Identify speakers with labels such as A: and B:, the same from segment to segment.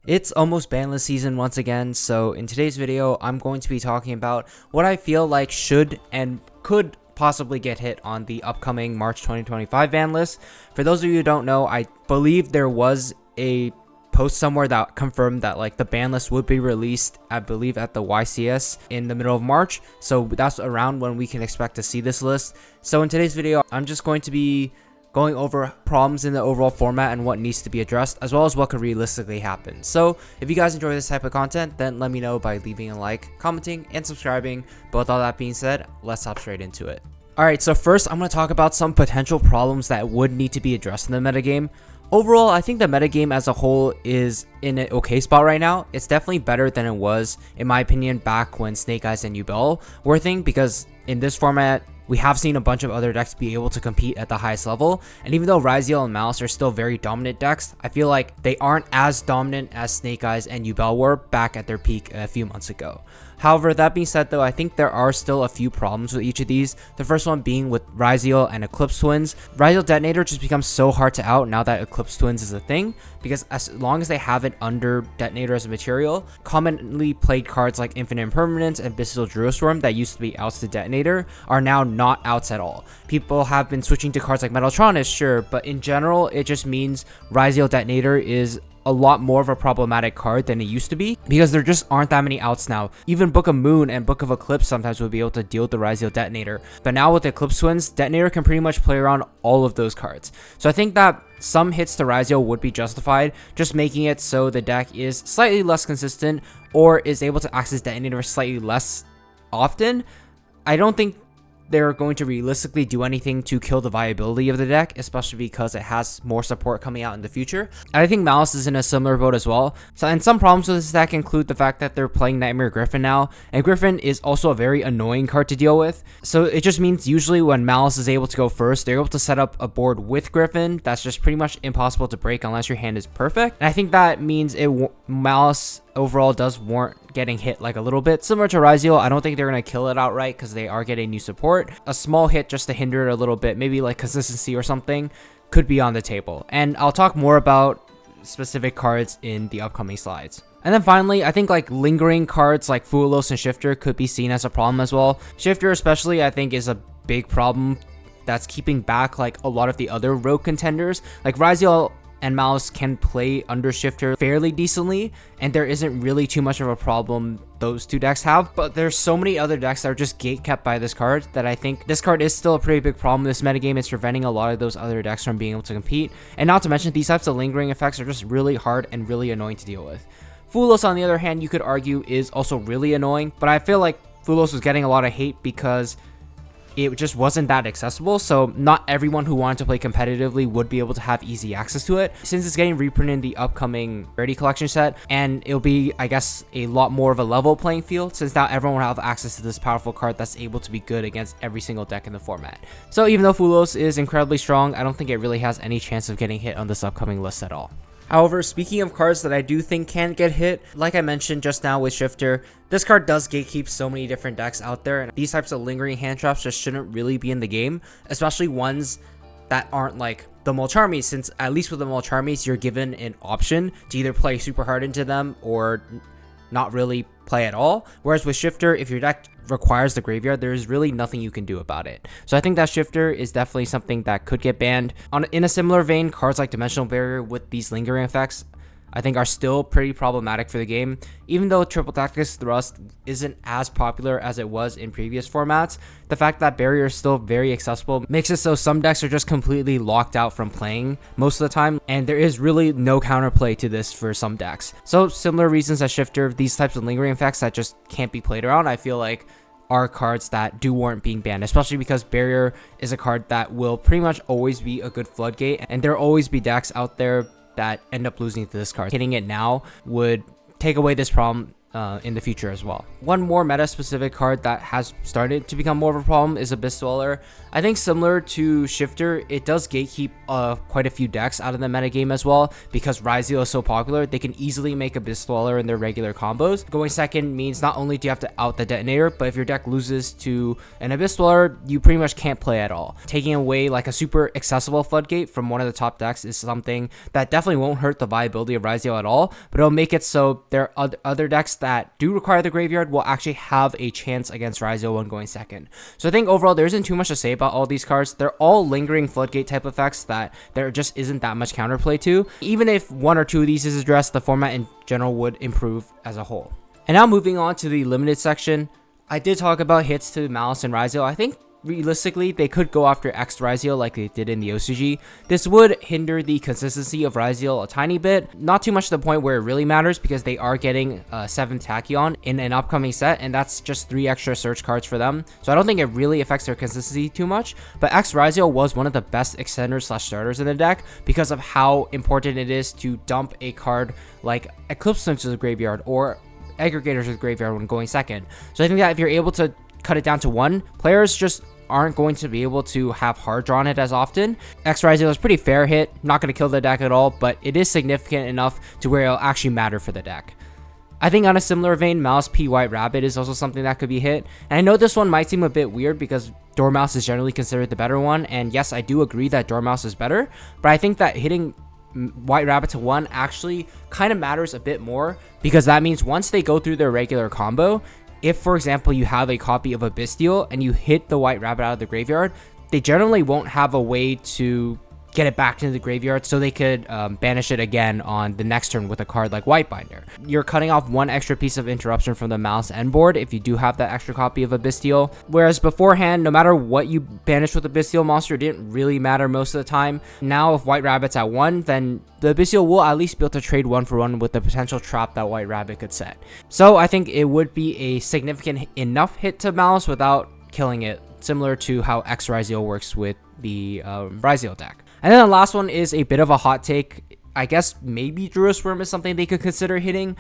A: It's almost Banlist season once again, so in today's video, I'm going to be talking about what I feel like should and could possibly get hit on the upcoming March 2025 ban list. For those of you who don't know, I believe there was a post somewhere that confirmed that like the ban list would be released, I believe at the YCS in the middle of March, so that's around when we can expect to see this list. So in today's video, I'm just going to be going over problems in the overall format and what needs to be addressed, as well as what could realistically happen. So if you guys enjoy this type of content, then let me know by leaving a like, commenting, and subscribing. But with all that being said, let's hop straight into it. Alright, so first I'm going to talk about some potential problems that would need to be addressed in the metagame. Overall, I think the metagame as a whole is in an okay spot right now. It's definitely better than it was, in my opinion, back when Snake Eyes and Yugioh were a thing, because in this format, we have seen a bunch of other decks be able to compete at the highest level, and even though Yugioh and Malice are still very dominant decks, I feel like they aren't as dominant as Snake Eyes and Yugioh were back at their peak a few months ago. However, that being said though, I think there are still a few problems with each of these. The first one being with Yugioh and Eclipse Twins. Yugioh Detonator just becomes so hard to out now that Eclipse Twins is a thing, because as long as they have it under Detonator as a material, commonly played cards like Infinite Impermanence and Abyssal Druisworm that used to be outs to Detonator are now not outs at all. People have been switching to cards like Metaltronus, sure, but in general, it just means Yugioh Detonator is a lot more of a problematic card than it used to be, because there just aren't that many outs now. Even Book of Moon and Book of Eclipse sometimes would be able to deal with the Yugioh Detonator, but now with Eclipse Twins, Detonator can pretty much play around all of those cards. So I think that some hits to Yugioh would be justified, just making it so the deck is slightly less consistent or is able to access Detonator slightly less often. I don't think they're going to realistically do anything to kill the viability of the deck, especially because it has more support coming out in the future. And I think Malice is in a similar boat as well. So, and some problems with this deck include the fact that they're playing Nightmare Griffin now, and Griffin is also a very annoying card to deal with. So it just means usually when Malice is able to go first, they're able to set up a board with Griffin that's just pretty much impossible to break unless your hand is perfect. And I think that means Malice overall does warrant getting hit like a little bit. Similar to Yugioh, I don't think they're going to kill it outright because they are getting new support. A small hit just to hinder it a little bit, maybe like consistency or something, could be on the table. And I'll talk more about specific cards in the upcoming slides. And then finally, I think like lingering cards like Fuelos and Shifter could be seen as a problem as well. Shifter especially, I think, is a big problem that's keeping back like a lot of the other rogue contenders. Like Yugioh and Malice can play under Shifter fairly decently, and there isn't really too much of a problem those two decks have, but there's so many other decks that are just gatekept by this card that I think this card is still a pretty big problem in this metagame. It's preventing a lot of those other decks from being able to compete, and not to mention these types of lingering effects are just really hard and really annoying to deal with. Fuelos, on the other hand, you could argue is also really annoying, but I feel like Fuelos was getting a lot of hate because it just wasn't that accessible, so not everyone who wanted to play competitively would be able to have easy access to it. Since it's getting reprinted in the upcoming Rarity Collection set, and it'll be, I guess, a lot more of a level playing field, since now everyone will have access to this powerful card that's able to be good against every single deck in the format. So even though Fuelos is incredibly strong, I don't think it really has any chance of getting hit on this upcoming list at all. However, speaking of cards that I do think can get hit, like I mentioned just now with Shifter, this card does gatekeep so many different decks out there, and these types of lingering hand traps just shouldn't really be in the game, especially ones that aren't like the Mulcharmies, since at least with the Mulcharmies, you're given an option to either play super hard into them or not really play at all. Whereas with Shifter, if your deck requires the graveyard, there is really nothing you can do about it. So I think that Shifter is definitely something that could get banned. In a similar vein, cards like Dimensional Barrier with these lingering effects, I think are still pretty problematic for the game. Even though Triple Tactics Thrust isn't as popular as it was in previous formats, the fact that Barrier is still very accessible makes it so some decks are just completely locked out from playing most of the time, and there is really no counterplay to this for some decks. So similar reasons as Shifter, these types of lingering effects that just can't be played around, I feel like are cards that do warrant being banned, especially because Barrier is a card that will pretty much always be a good floodgate, and there will always be decks out there that end up losing to this card. Hitting it now would take away this problem in the future as well. One more meta-specific card that has started to become more of a problem is Abyss Dweller. I think similar to Shifter, it does gatekeep quite a few decks out of the metagame as well, because Ryzeo is so popular, they can easily make Abyss Dweller in their regular combos. Going second means not only do you have to out the Detonator, but if your deck loses to an Abyss Dweller, you pretty much can't play at all. Taking away like a super accessible Floodgate from one of the top decks is something that definitely won't hurt the viability of Ryzeo at all, but it'll make it so there are other decks that do require the graveyard will actually have a chance against Ryzeo when going second. So I think overall there isn't too much to say about all these cards. They're all lingering Floodgate type effects that there just isn't that much counterplay to. Even if one or two of these is addressed, the format in general would improve as a whole. And now moving on to the limited section, I did talk about hits to Malice and Ryzeo. I think realistically, they could go after X Ryzeo like they did in the OCG. This would hinder the consistency of Ryzeo a tiny bit. Not too much to the point where it really matters, because they are getting 7 Tachyon in an upcoming set, and that's just 3 extra search cards for them. So I don't think it really affects their consistency too much. But X Ryzeo was one of the best extenders / starters in the deck because of how important it is to dump a card like Eclipse Switch to the graveyard or Aggregators to the graveyard when going second. So I think that if you're able to cut it down to 1, players just aren't going to be able to have hard draw on it as often. X Ryzeo is pretty fair hit, not going to kill the deck at all, but it is significant enough to where it'll actually matter for the deck. I think on a similar vein, Mouse P White Rabbit is also something that could be hit. And I know this one might seem a bit weird because Dormouse is generally considered the better one, and yes, I do agree that Dormouse is better, but I think that hitting White Rabbit to 1 actually kind of matters a bit more, because that means once they go through their regular combo, if, for example, you have a copy of Abystial and you hit the White Rabbit out of the graveyard, they generally won't have a way to get it back into the graveyard, so they could banish it again on the next turn with a card like Whitebinder. You're cutting off 1 extra piece of interruption from the Malice end board if you do have that extra copy of Abystial. Whereas beforehand, no matter what you banished with Abystial monster, it didn't really matter most of the time. Now, if White Rabbit's at 1, then the Abystial will at least be able to trade 1-for-1 with the potential trap that White Rabbit could set. So I think it would be a significant enough hit to Malice without killing it, similar to how X Ryzeo works with the Ryzeo deck. And then the last one is a bit of a hot take. I guess maybe Druid's Worm is something they could consider hitting.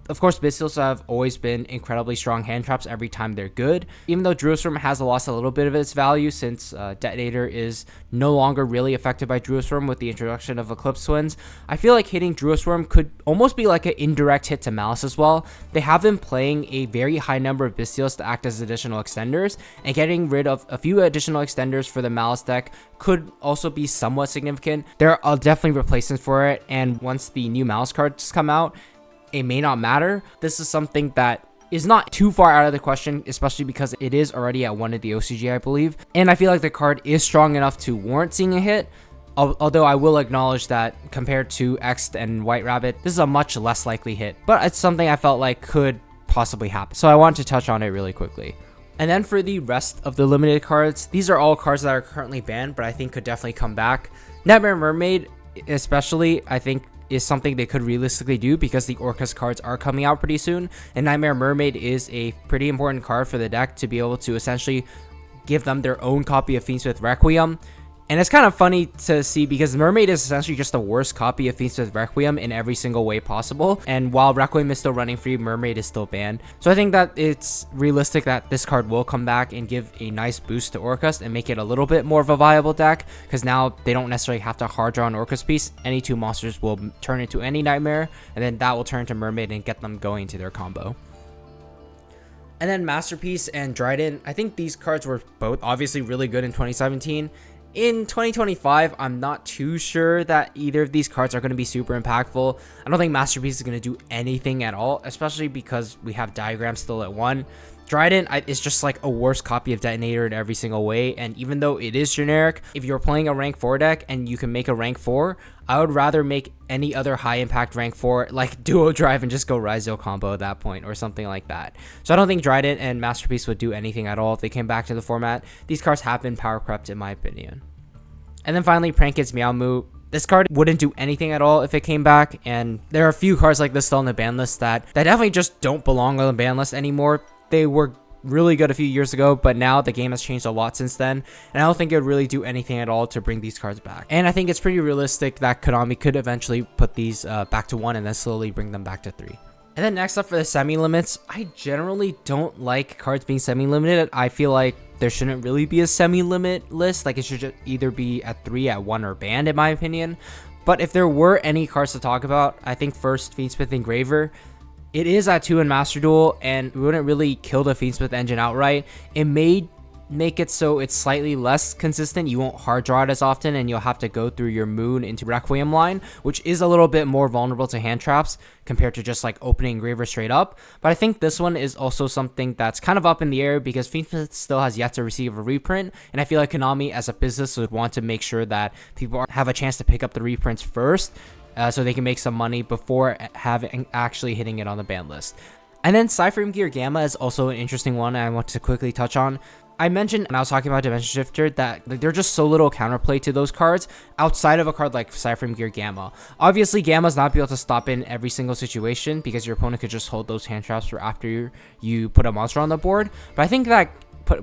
A: Of course, Bystials have always been incredibly strong hand traps every time they're good. Even though Druid's Worm has lost a little bit of its value since Detonator is no longer really affected by Druid's Worm with the introduction of Eclipse Twins, I feel like hitting Druid's Worm could almost be like an indirect hit to Malice as well. They have been playing a very high number of Bystials to act as additional extenders, and getting rid of a few additional extenders for the Malice deck could also be somewhat significant. There are definitely replacements for it, and once the new Malice cards come out, it may not matter. This is something that is not too far out of the question, especially because it is already at 1 at the OCG, I believe. And I feel like the card is strong enough to warrant seeing a hit. Although I will acknowledge that compared to X and White Rabbit, this is a much less likely hit. But it's something I felt like could possibly happen. So I wanted to touch on it really quickly. And then for the rest of the limited cards, these are all cards that are currently banned, but I think could definitely come back. Nightmare Mermaid, especially, I think is something they could realistically do because the Orcus cards are coming out pretty soon, and Nightmare Mermaid is a pretty important card for the deck to be able to essentially give them their own copy of Fiendsmith Requiem. And it's kind of funny to see because Mermaid is essentially just the worst copy of Fiendsmith Requiem in every single way possible. And while Requiem is still running free, Mermaid is still banned. So I think that it's realistic that this card will come back and give a nice boost to Orcus and make it a little bit more of a viable deck, because now they don't necessarily have to hard draw an Orcus piece. Any 2 monsters will turn into any Nightmare, and then that will turn into Mermaid and get them going to their combo. And then Masterpiece and Dryden, I think these cards were both obviously really good in 2017. In 2025, I'm not too sure that either of these cards are going to be super impactful. I don't think Masterpiece is going to do anything at all, especially because we have Diagram still at 1. Dryden is just like a worse copy of Detonator in every single way, and even though it is generic, if you're playing a rank 4 deck and you can make a rank 4, I would rather make any other high impact rank 4 like Duo Drive and just go Ryzeo combo at that point or something like that. So I don't think Dryden and Masterpiece would do anything at all if they came back to the format. These cards have been power crept in my opinion. And then finally, Prank Kids Meow Moo. This card wouldn't do anything at all if it came back, and there are a few cards like this still on the ban list that definitely just don't belong on the ban list anymore. They were really good a few years ago, but now the game has changed a lot since then, and I don't think it would really do anything at all to bring these cards back. And I think it's pretty realistic that Konami could eventually put these back to 1 and then slowly bring them back to 3. And then next up for the semi-limits, I generally don't like cards being semi-limited. I feel like there shouldn't really be a semi-limit list. Like it should just either be at 3, at 1, or banned in my opinion. But if there were any cards to talk about, I think first Fiendsmith Engraver. It is at 2 in Master Duel, and we wouldn't really kill the Fiendsmith engine outright. It may make it so it's slightly less consistent. You won't hard draw it as often, and you'll have to go through your Moon into Requiem line, which is a little bit more vulnerable to hand traps compared to just like opening Engraver straight up. But I think this one is also something that's kind of up in the air because Fiendsmith still has yet to receive a reprint, and I feel like Konami as a business would want to make sure that people have a chance to pick up the reprints first, so they can make some money before actually hitting it on the ban list. And then Cyframe Gear Gamma is also an interesting one I want to quickly touch on. I mentioned when I was talking about Dimension Shifter that there's just so little counterplay to those cards outside of a card like Cyframe Gear Gamma. Obviously, Gamma's not be able to stop in every single situation because your opponent could just hold those hand traps for after you put a monster on the board. But I think that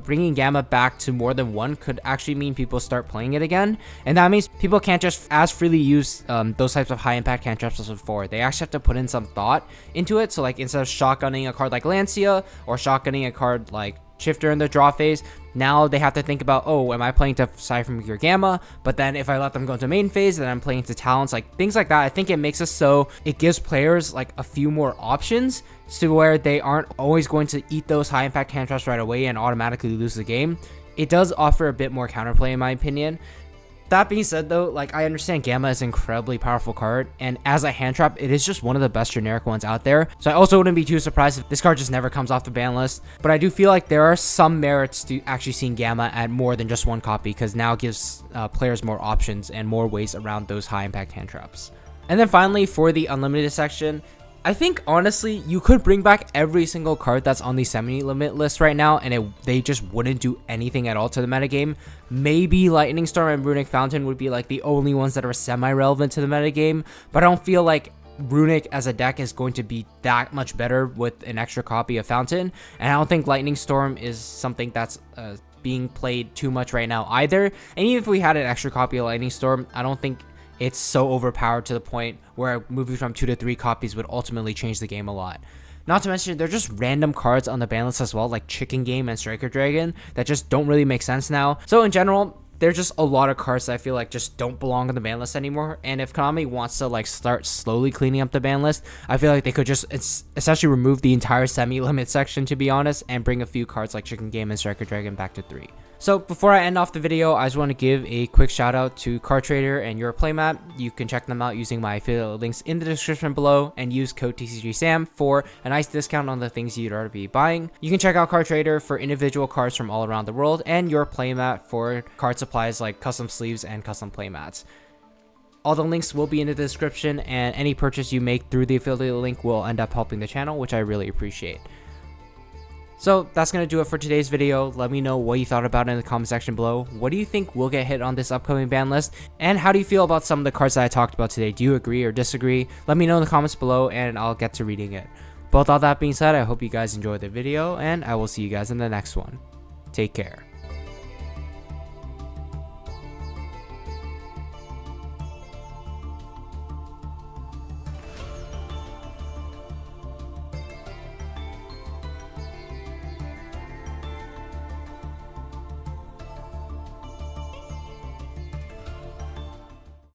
A: bringing Gamma back to more than one could actually mean people start playing it again, and that means people can't just as freely use those types of high impact hand traps as before. They actually have to put in some thought into it. So like instead of shotgunning a card like Lancia or shotgunning a card like Shifter in the draw phase, now they have to think about, oh, am I playing to Cypher Gear Gamma? But then if I let them go into main phase, then I'm playing to Talents, like things like that. I think it makes it so it gives players like a few more options to where they aren't always going to eat those high impact hand traps right away and automatically lose the game. It does offer a bit more counterplay in my opinion. That being said though, like I understand Gamma is an incredibly powerful card, and as a hand trap, it is just one of the best generic ones out there. So I also wouldn't be too surprised if this card just never comes off the ban list. But I do feel like there are some merits to actually seeing Gamma at more than just one copy, because now it gives players more options and more ways around those high impact hand traps. And then finally for the unlimited section, I think honestly you could bring back every single card that's on the semi-limit list right now, and they just wouldn't do anything at all to the metagame. Maybe Lightning Storm and Runic Fountain would be like the only ones that are semi-relevant to the metagame, but I don't feel like Runic as a deck is going to be that much better with an extra copy of Fountain, and I don't think Lightning Storm is something that's being played too much right now either. And even if we had an extra copy of Lightning Storm, I don't think it's so overpowered to the point where moving from 2 to 3 copies would ultimately change the game a lot. Not to mention, they're just random cards on the ban list as well, like Chicken Game and Striker Dragon, that just don't really make sense now. So in general, there's just a lot of cards that I feel like just don't belong on the ban list anymore. And if Konami wants to like start slowly cleaning up the ban list, I feel like they could just essentially remove the entire semi-limit section, to be honest, and bring a few cards like Chicken Game and Striker Dragon back to 3. So before I end off the video, I just want to give a quick shout out to CardTrader and Your Playmat. You can check them out using my affiliate links in the description below and use code Tcg Sam for a nice discount on the things you'd already be buying. You can check out CardTrader for individual cards from all around the world, and Your Playmat for card supplies like custom sleeves and custom playmats. All the links will be in the description, and any purchase you make through the affiliate link will end up helping the channel, which I really appreciate. So that's going to do it for today's video. Let me know what you thought about it in the comment section below. What do you think will get hit on this upcoming ban list? And how do you feel about some of the cards that I talked about today? Do you agree or disagree? Let me know in the comments below and I'll get to reading it. But with all that being said, I hope you guys enjoyed the video, and I will see you guys in the next one. Take care.